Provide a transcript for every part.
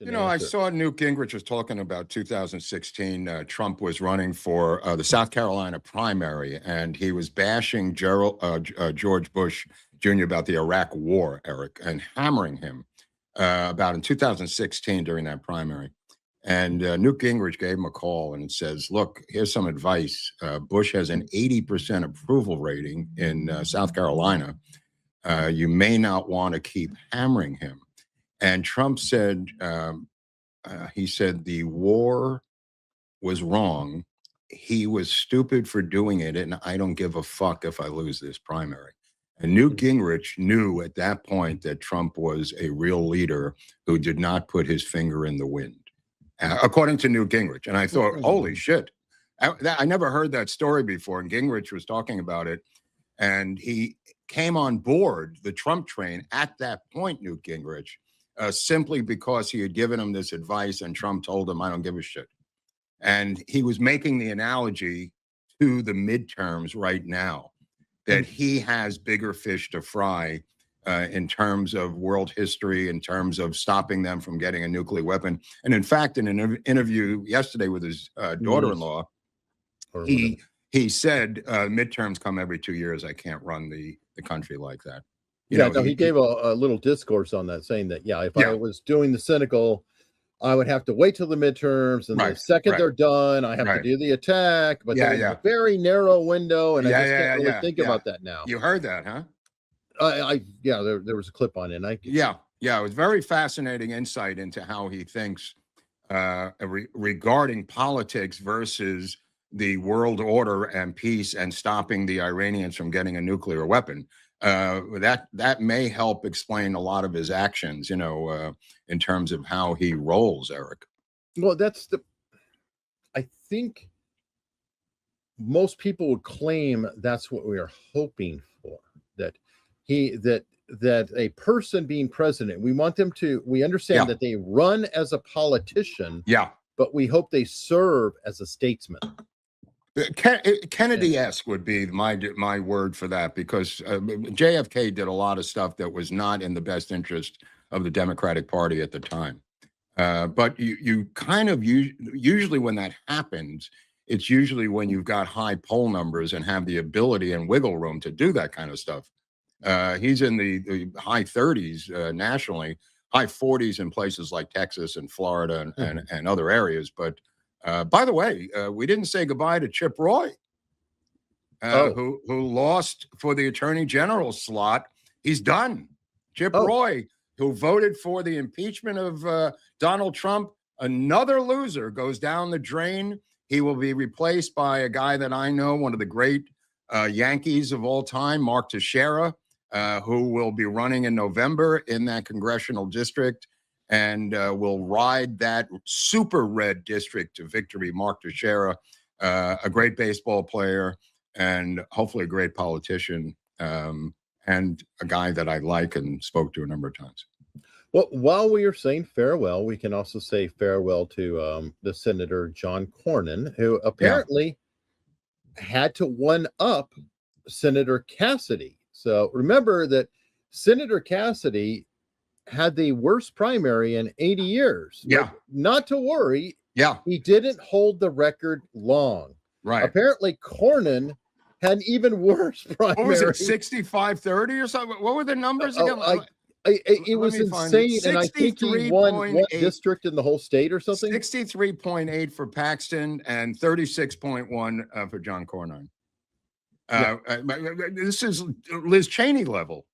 You know, I saw Newt Gingrich was talking about 2016. Trump was running for the South Carolina primary, and he was bashing George Bush Jr. about the Iraq War, Eric, and hammering him about in 2016 during that primary. And Newt Gingrich gave him a call and says, look, here's some advice. Bush has an 80% approval rating in South Carolina. You may not want to keep hammering him. And Trump said, he said the war was wrong. He was stupid for doing it, and I don't give a fuck if I lose this primary. And Newt Gingrich knew at that point that Trump was a real leader who did not put his finger in the wind, according to Newt Gingrich. And I thought, holy shit, I never heard that story before. And Gingrich was talking about it, and he came on board the Trump train at that point, Newt Gingrich, simply because he had given him this advice and Trump told him, I don't give a shit. And he was making the analogy to the midterms right now, that he has bigger fish to fry in terms of world history, in terms of stopping them from getting a nuclear weapon. And in fact, in an interview yesterday with his daughter-in-law, he said, midterms come every 2 years. I can't run the country like that. He gave a little discourse on that, saying that, if I was doing the cynical, I would have to wait till the midterms, and the second they're done, I have to do the attack. But there's a very narrow window, and I just can't really think about that now. You heard that, huh? There was a clip on it. And it was very fascinating insight into how he thinks regarding politics versus the world order and peace and stopping the Iranians from getting a nuclear weapon. That may help explain a lot of his actions, in terms of how he rolls, Eric. Well, I think most people would claim that's what we are hoping for, that a person being president, we understand that they run as a politician, but we hope they serve as a statesman. Kennedy-esque would be my word for that, because JFK did a lot of stuff that was not in the best interest of the Democratic Party at the time. But you kind of usually when that happens, it's usually when you've got high poll numbers and have the ability and wiggle room to do that kind of stuff. He's in the high 30s nationally, high 40s in places like Texas and Florida and other areas. But by the way, we didn't say goodbye to Chip Roy, who lost for the Attorney General slot. He's done. Chip Roy, who voted for the impeachment of Donald Trump, another loser, goes down the drain. He will be replaced by a guy that I know, one of the great Yankees of all time, Mark Teixeira, who will be running in November in that congressional district and will ride that super red district to victory. Mark Teixeira, a great baseball player and hopefully a great politician, and a guy that I like and spoke to a number of times. Well, while we are saying farewell, we can also say farewell to the Senator John Cornyn, who apparently had to one-up Senator Cassidy. So remember that Senator Cassidy had the worst primary in 80 years. But not to worry. He didn't hold the record long. Right. Apparently, Cornyn had an even worse primary. What was it, 65-30 or something? What were the numbers again? It was insane, and I think he won what district in the whole state or something? 63.8 for Paxton and 36.1 for John Cornyn. This is Liz Cheney level.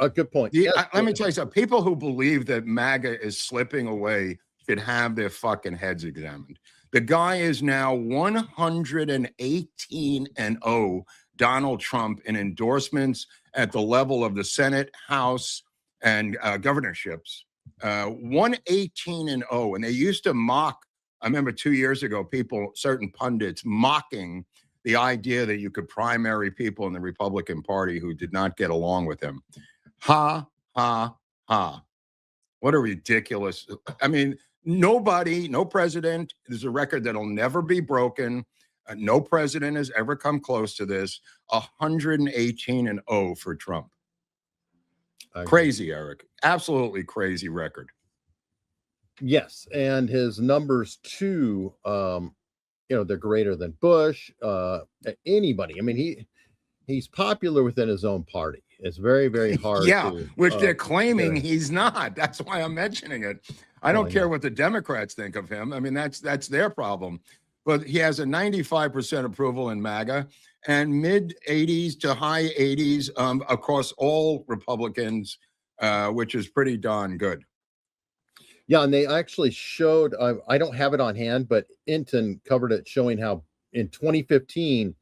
A good point. Let me tell you something. People who believe that MAGA is slipping away should have their fucking heads examined. The guy is now 118-0, Donald Trump, in endorsements at the level of the Senate, House, and governorships. 118-0. And they used to mock, I remember 2 years ago, certain pundits mocking the idea that you could primary people in the Republican Party who did not get along with him. Ha, ha, ha. What a ridiculous. I mean, no president, there's a record that'll never be broken. No president has ever come close to this. 118-0 for Trump. Crazy, Eric. Absolutely crazy record. Yes, and his numbers too, they're greater than Bush, anybody. I mean, he's popular within his own party. It's very, very hard Yeah, to which they're claiming get he's not. That's why I'm mentioning it. I oh, don't I care know. what the Democrats think of him. I mean, that's their problem. But he has a 95% approval in MAGA and mid 80s to high 80s across all Republicans, which is pretty darn good. Yeah, and they actually showed, I don't have it on hand, but Inton covered it showing how in 2015,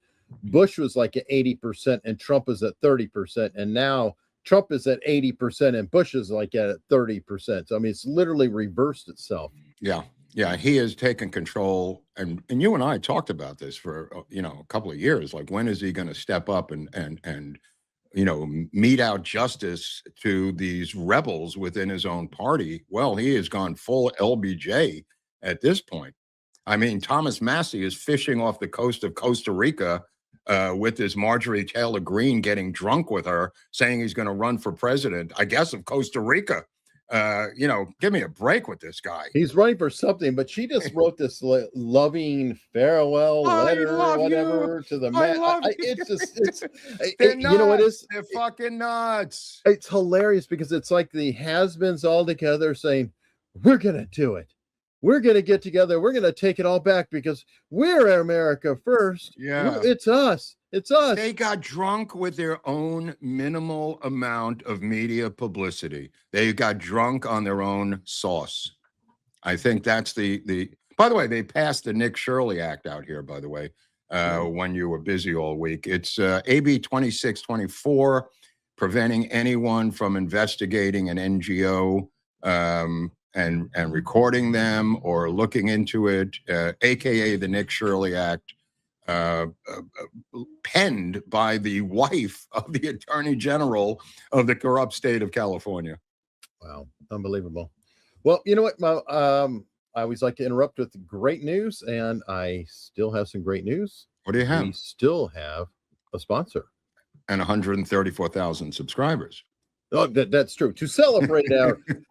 Bush was like at 80% and Trump was at 30%. And now Trump is at 80% and Bush is like at 30%. So, I mean, it's literally reversed itself. Yeah. Yeah. He has taken control. And you and I talked about this for, a couple of years. Like, when is he going to step up and mete out justice to these rebels within his own party? Well, he has gone full LBJ at this point. I mean, Thomas Massey is fishing off the coast of Costa Rica with his Marjorie Taylor Greene, getting drunk with her, saying he's going to run for president, I guess, of Costa Rica. Give me a break with this guy. He's running for something, but she just wrote this loving farewell letter, whatever, to the man. It's just, They're nuts. You know what it is? They're fucking nuts. It's hilarious because it's like the has-beens all together saying, we're going to do it. We're going to get together. We're going to take it all back because we're America first. Yeah. It's us. It's us. They got drunk with their own minimal amount of media publicity. They got drunk on their own sauce. I think that's the by the way, they passed the Nick Shirley Act out here, by the way, when you were busy all week. It's AB 2624, preventing anyone from investigating an NGO and recording them or looking into it, aka the Nick Shirley Act. Penned by the wife of the Attorney General of the corrupt state of California. Wow, unbelievable. Well, you know what, Mo? I always like to interrupt with great news, and I still have some great news. What do you have? We still have a sponsor. And 134,000 subscribers. Oh, that's true. To celebrate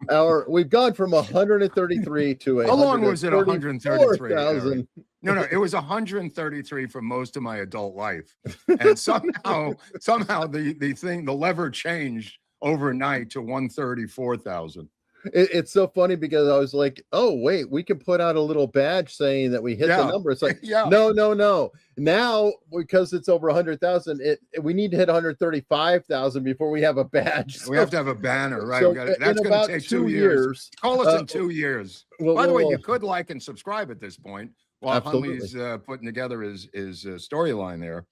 our we've gone from 133 to a. How long was it? 133,000. No, it was 133 for most of my adult life, and somehow the lever changed overnight to 134,000. It's so funny because I was like, oh, wait, we can put out a little badge saying that we hit the number. It's like, no. Now, because it's over 100,000, we need to hit 135,000 before we have a badge. So we have to have a banner, right? So that's going to take 2 years. Call us in 2 years. By the way, you could like and subscribe at this point while Hunley's putting together his storyline there.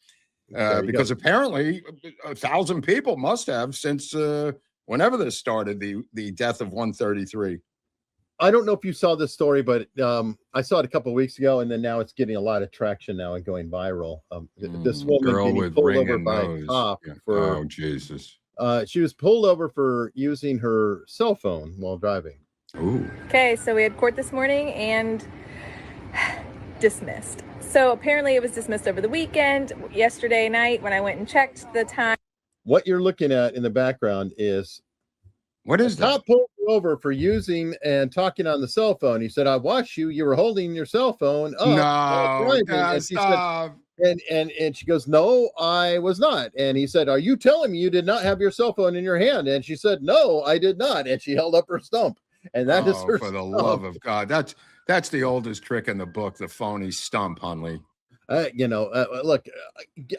Because apparently 1,000 people must have since whenever this started, the death of 133. I don't know if you saw this story, but I saw it a couple of weeks ago, and then now it's getting a lot of traction now and going viral. This woman girl getting with pulled ring over and by nose. a cop Oh, Jesus. She was pulled over for using her cell phone while driving. Ooh. Okay, so we had court this morning and dismissed. So apparently it was dismissed over the weekend. Yesterday night when I went and checked the time. What you're looking at in the background is what is that? Cop pulled you over for using and talking on the cell phone. He said, "I watched you. You were holding your cell phone up." No, and she stop. said, and she goes, "No, I was not." And he said, "Are you telling me you did not have your cell phone in your hand?" And she said, "No, I did not." And she held up her stump. And that is her for stump. the love of God. That's the oldest trick in the book, the phony stump, Hunley. Look,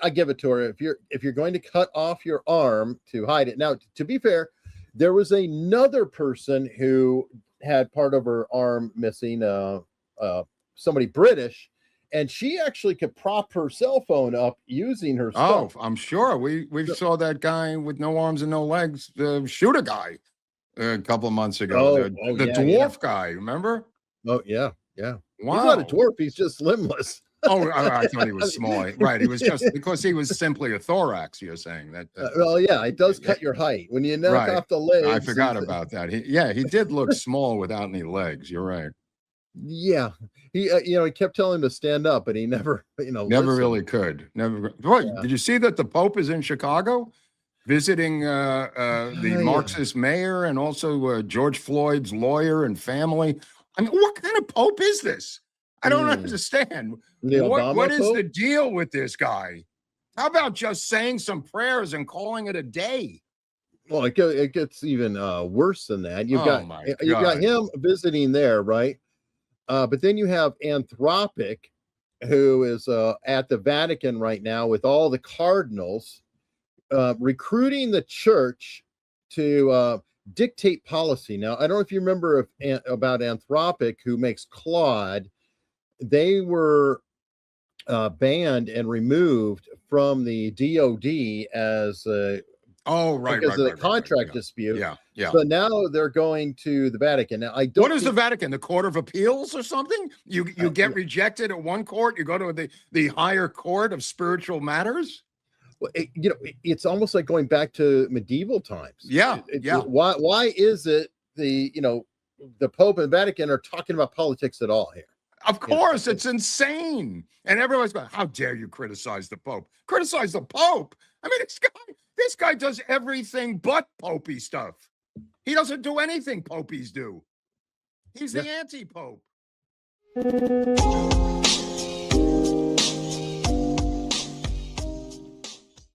I give it to her. If you're going to cut off your arm to hide it. Now, to be fair, there was another person who had part of her arm missing, somebody British, and she actually could prop her cell phone up using her stump. Oh, I'm sure. We saw that guy with no arms and no legs shoot a guy a couple of months ago. The dwarf guy, remember? Oh, yeah. Wow. He's not a dwarf. He's just limbless. Oh, I thought he was small. Right. He was just because he was simply a thorax. You're saying that. Well, yeah, it does cut your height when you knock off the legs. I forgot about that. He did look small without any legs. You're right. Yeah, he kept telling him to stand up, but he never, never really could. Never. Boy, did you see that the Pope is in Chicago, visiting the Marxist mayor and also George Floyd's lawyer and family? I mean, what kind of pope is this? I don't Hmm. understand. The What Obama is the Pope? deal with this guy? How about just saying some prayers and calling it a day? Well, it gets even worse than that. Oh my You've got God. him visiting there, right? But then you have Anthropic, who is at the Vatican right now with all the cardinals, recruiting the church to dictate policy. Now, I don't know if you remember about Anthropic, who makes Claude. They were banned and removed from the DOD as Oh, right, because of the contract Yeah. dispute. Yeah, yeah. So now they're going to the Vatican. Now, I don't. What is the Vatican? The Court of Appeals or something? You get rejected at one court, you go to the higher court of spiritual matters? It's almost like going back to medieval times. Yeah, yeah. Why is it the Pope and Vatican are talking about politics at all here? Of course, it's insane. And everybody's going, how dare you criticize the Pope? Criticize the Pope? I mean, this guy does everything but popey stuff. He doesn't do anything popies do. He's the anti-pope.